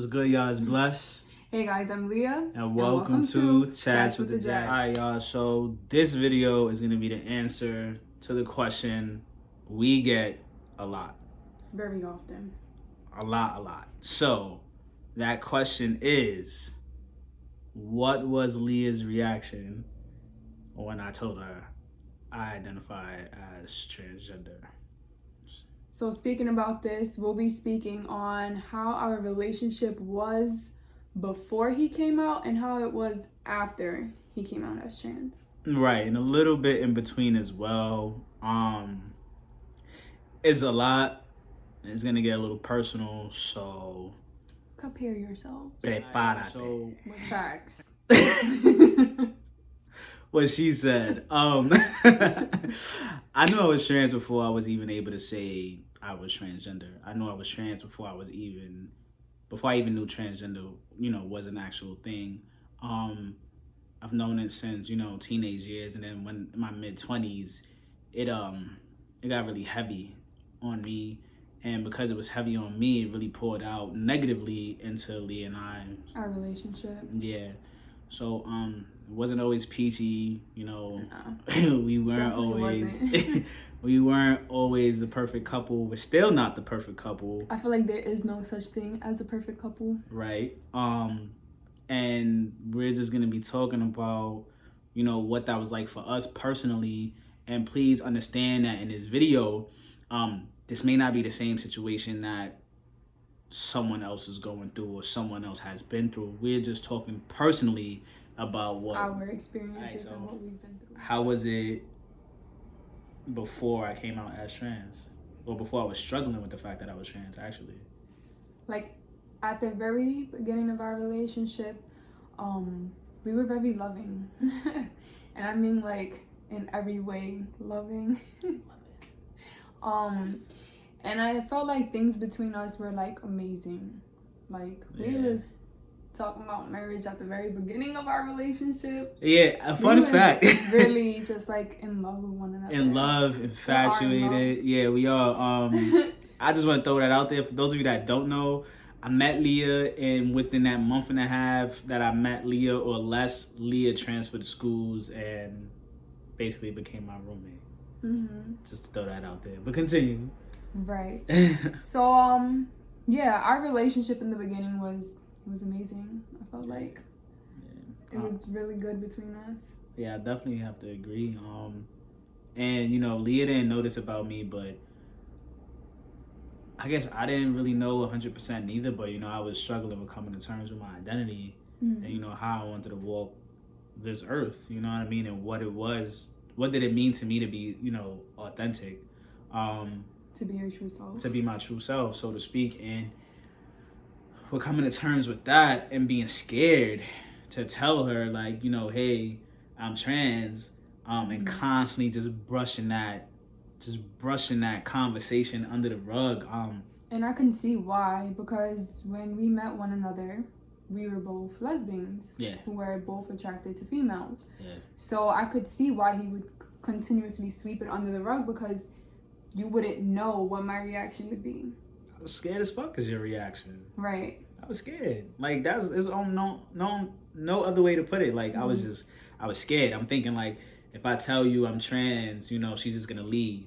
What's good, y'all? It's Bless. Hey guys, I'm Leah. And welcome to Chats with the Jack. Alright, y'all. So this video is going to be the answer to the question we get a lot. Very often. A lot. So that question is, what was Leah's reaction when I told her I identified as transgender? So speaking about this, we'll be speaking on how our relationship was before he came out and how it was after he came out as trans. Right, and a little bit in between as well. It's a lot. It's gonna get a little personal, so prepare yourselves. Prepárate. So With facts. what she said. I knew I was trans before I was even able to say I was transgender. I knew I was trans before I even knew transgender, was an actual thing. I've known it since, teenage years, and then when in my mid-20s, it got really heavy on me, and because it was heavy on me, it really poured out negatively into Leah and I. Our relationship. Yeah. So it wasn't always peachy, No, we weren't always we weren't always the perfect couple. We're still not the perfect couple. I feel like there is no such thing as a perfect couple. Right. And we're just gonna be talking about, what that was like for us personally. And please understand that in this video, this may not be the same situation that someone else is going through or someone else has been through. We're just talking personally about what our experiences and what we've been through. How was it before I came out as trans? Or before I was struggling with the fact that I was trans, actually? Like, at the very beginning of our relationship, we were very loving. And I mean, like, in every way, loving. And I felt like things between us were, like, amazing. Like, we was talking about marriage at the very beginning of our relationship. Yeah, a fun fact. Really just, like, in love with one another. In love, infatuated. Yeah, we are. I just want to throw that out there. For those of you that don't know, I met Leah, and within that month and a half that I met Leah or less, Leah transferred schools and basically became my roommate. Mm-hmm. Just to throw that out there. But continue. Right. So, yeah, our relationship in the beginning was amazing. I felt like it was really good between us. Yeah, I definitely have to agree. And, Leah didn't know this about me, but I guess I didn't really know 100% neither, but, I was struggling with coming to terms with my identity and, how I wanted to walk this earth, you know what I mean? And what it was, what did it mean to me to be, authentic? To be your true self. To be my true self, so to speak. And we're coming to terms with that and being scared to tell her, like, hey, I'm trans, and constantly just brushing that conversation under the rug. And I can see why, because when we met one another, we were both lesbians who were both attracted to females. Yeah. So I could see why he would continuously sweep it under the rug, because you wouldn't know what my reaction would be. I was scared as fuck as your reaction. Right. I was scared. Like, that's no other way to put it. Like, I was scared. I'm thinking, like, if I tell you I'm trans, she's just gonna leave.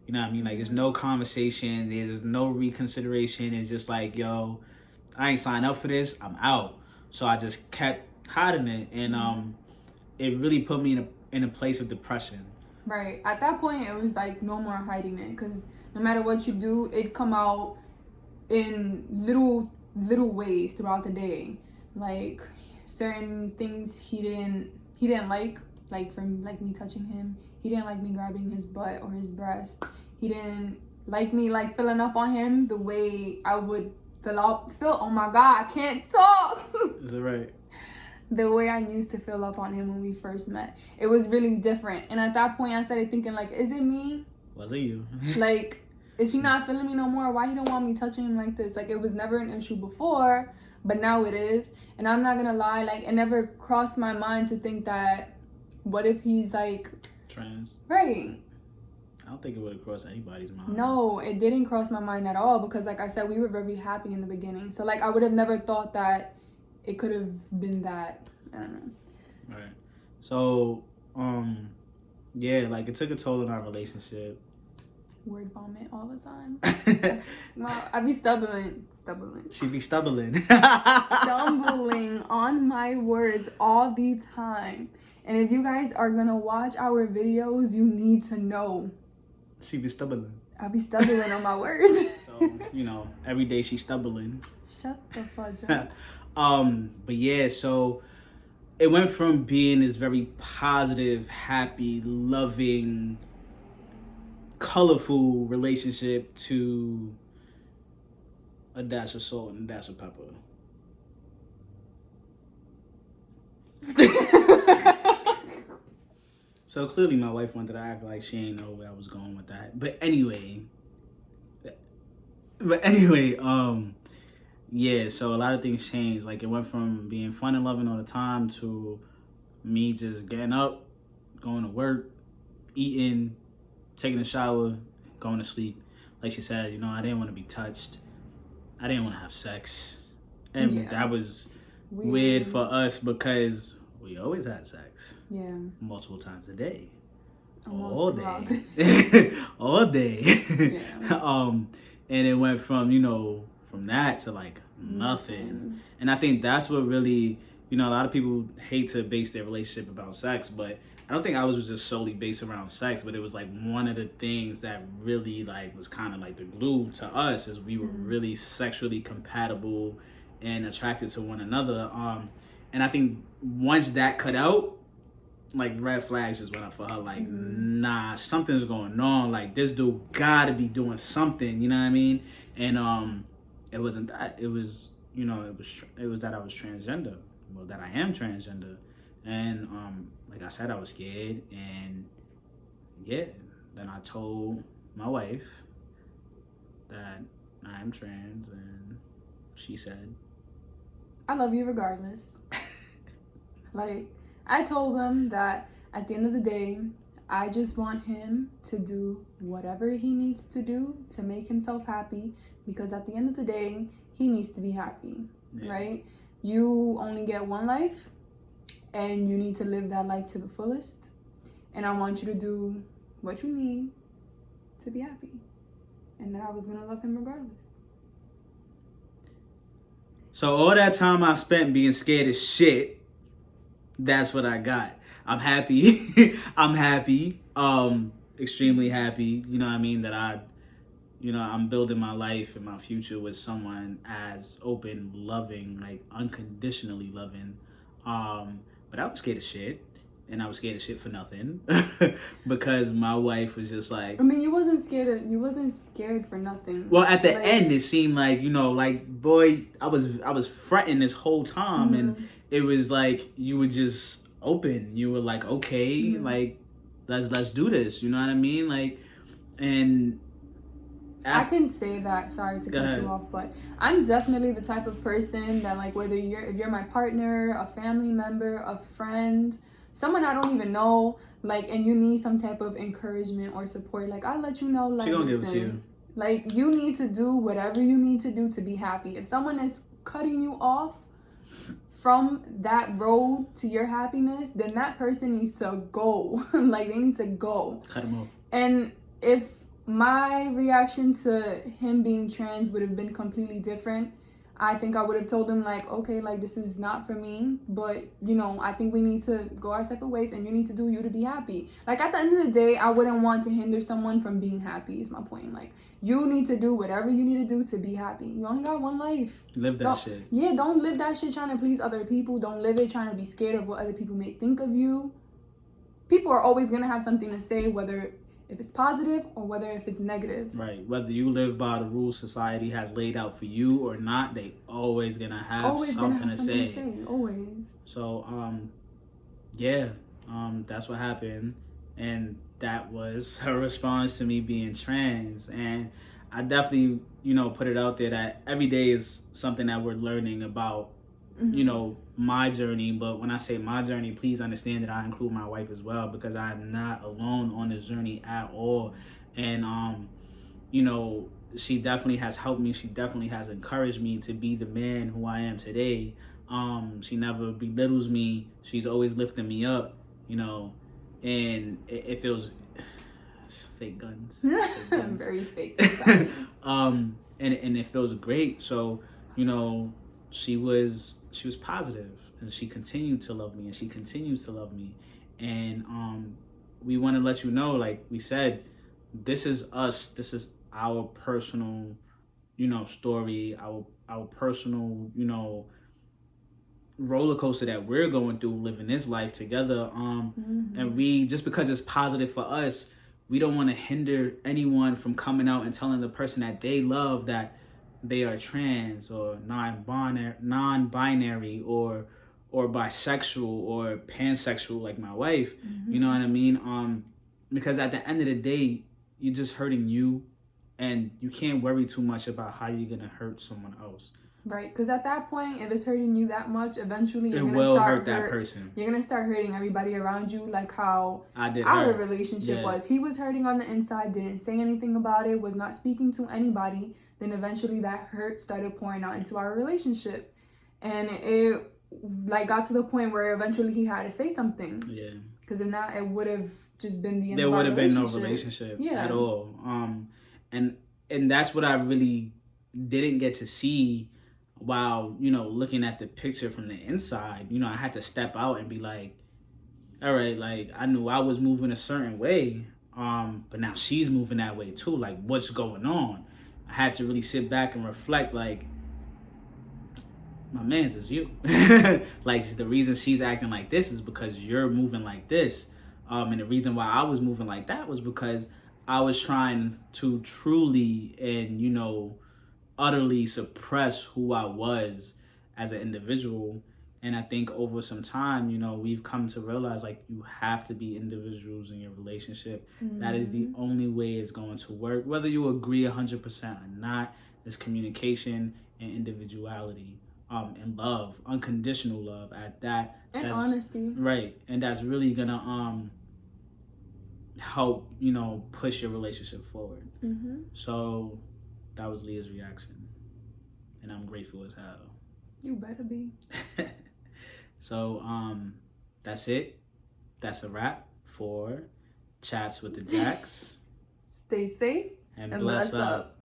You know what I mean? Like, there's no conversation. There's no reconsideration. It's just like, yo, I ain't signed up for this. I'm out. So I just kept hiding it. And it really put me in a place of depression. Right. At that point, it was like no more hiding it. Because no matter what you do, it'd come out in little ways throughout the day. Like, certain things he didn't like from like me touching him. He didn't like me grabbing his butt or his breast. He didn't like me like filling up on him the way I would fill oh my god, I can't talk. Is it right? The way I used to fill up on him when we first met. It was really different. And at that point I started thinking, like, is it me? Was it you? Like, is he not feeling me no more? Why he don't want me touching him like this? Like, it was never an issue before, but now it is. And I'm not gonna lie, like, it never crossed my mind to think that, what if he's like trans? Right. I don't think it would have crossed anybody's mind. No, it didn't cross my mind at all because, like I said, we were very happy in the beginning. So, like, I would have never thought that it could have been that. I don't know. Right. So, yeah, like, it took a toll on our relationship. Word vomit all the time. Well, I be stumbling. She be stumbling. Stumbling on my words all the time. And if you guys are gonna watch our videos, you need to know. She be stumbling. I be stumbling on my words. So, you know, every day she's stumbling. Shut the fudge up. But yeah, so it went from being this very positive, happy, loving, colorful relationship to a dash of salt and a dash of pepper. So clearly my wife wanted to act like she ain't know where I was going with that. But anyway, yeah, so a lot of things changed. Like, it went from being fun and loving all the time to me just getting up, going to work, eating, taking a shower, going to sleep. Like she said, you know, I didn't want to be touched. I didn't want to have sex. And that was weird for us because we always had sex. Yeah. Multiple times a day. Almost all day. All day. Yeah. And it went from, you know, from that to like nothing. And I think that's what really, you know, a lot of people hate to base their relationship about sex, but I don't think ours was just solely based around sex, but it was like one of the things that really like was kind of like the glue to us is we were really sexually compatible and attracted to one another. And I think once that cut out, like red flags just went up for her. Like, nah, something's going on. Like, this dude gotta be doing something. You know what I mean? And it wasn't that. It was, you know, it was that I was transgender. Well, that I am transgender. And like I said, I was scared. And yeah, then I told my wife that I am trans, and she said, I love you regardless. Like, I told him that at the end of the day, I just want him to do whatever he needs to do to make himself happy, because at the end of the day, he needs to be happy, right? You only get one life, and you need to live that life to the fullest. And I want you to do what you need to be happy. And that I was going to love him regardless. So all that time I spent being scared as shit, that's what I got. I'm happy. I'm happy. Extremely happy. You know what I mean? That I'm building my life and my future with someone as open, loving, like unconditionally loving. But I was scared of shit. And I was scared of shit for nothing. Because my wife was just like, I mean, you wasn't scared for nothing. Well, at the end it seemed like, you know, like, boy, I was fretting this whole time, and it was like you were just open. You were like, okay, like let's do this. You know what I mean? Like, and I can say that. Sorry to cut you off, but I'm definitely the type of person that, like, if you're my partner, a family member, a friend, someone I don't even know, like, and you need some type of encouragement or support, like, I'll let you know, like, she gonna give it to you. Like, you need to do whatever you need to do to be happy. If someone is cutting you off from that road to your happiness, then that person needs to go. Like, they need to go. Cut him off. And if my reaction to him being trans would have been completely different, I think I would have told him, like, okay, like, this is not for me, but, you know, I think we need to go our separate ways, and you need to do you to be happy. Like, at the end of the day, I wouldn't want to hinder someone from being happy, is my point. Like, you need to do whatever you need to do to be happy. You only got one life. Live that shit. Yeah, don't live that shit trying to please other people. Don't live it trying to be scared of what other people may think of you. People are always going to have something to say, whether if it's positive or whether if it's negative. Right. Whether you live by the rules society has laid out for you or not, they always gonna have something to say. Always. So, yeah, that's what happened. And that was her response to me being trans. And I definitely, you know, put it out there that every day is something that we're learning about, you know, my journey. But when I say my journey, please understand that I include my wife as well, because I am not alone on this journey at all. And you know, she definitely has helped me. She definitely has encouraged me to be the man who I am today. She never belittles me. She's always lifting me up, you know, and it feels fake guns. Fake guns. Very fake. Sorry. And it feels great. So, you know, she was positive, and she continued to love me, and she continues to love me. And we want to let you know, like we said, this is us. This is our personal, you know, story, our personal, you know, roller coaster that we're going through living this life together. And we, just because it's positive for us, we don't want to hinder anyone from coming out and telling the person that they love that they are trans or non-binary or bisexual or pansexual, like my wife. You know what I mean? Because at the end of the day, you're just hurting you, and you can't worry too much about how you're gonna hurt someone else. Right, because at that point, if it's hurting you that much, eventually It will hurt that person. You're gonna start hurting everybody around you, like how our relationship was. He was hurting on the inside, didn't say anything about it, was not speaking to anybody. Then eventually, that hurt started pouring out into our relationship, and it like got to the point where eventually he had to say something. Yeah. Because if not, it would have just been the end. There would have been no relationship at all. And that's what I really didn't get to see. While, you know, looking at the picture from the inside, you know, I had to step out and be like, all right, like, I knew I was moving a certain way, but now she's moving that way too. Like, what's going on? I had to really sit back and reflect, like, my man's is you. Like, the reason she's acting like this is because you're moving like this. And the reason why I was moving like that was because I was trying to truly and, you know, utterly suppress who I was as an individual. And I think over some time, you know, we've come to realize, like, you have to be individuals in your relationship. That is the only way it's going to work. Whether you agree 100% or not, there's communication and individuality, and love, unconditional love at that. And honesty. Right. And that's really gonna help, you know, push your relationship forward. So that was Leah's reaction, and I'm grateful as hell. You better be. So that's it. That's a wrap for Chats with the Jacks. Stay safe and bless up.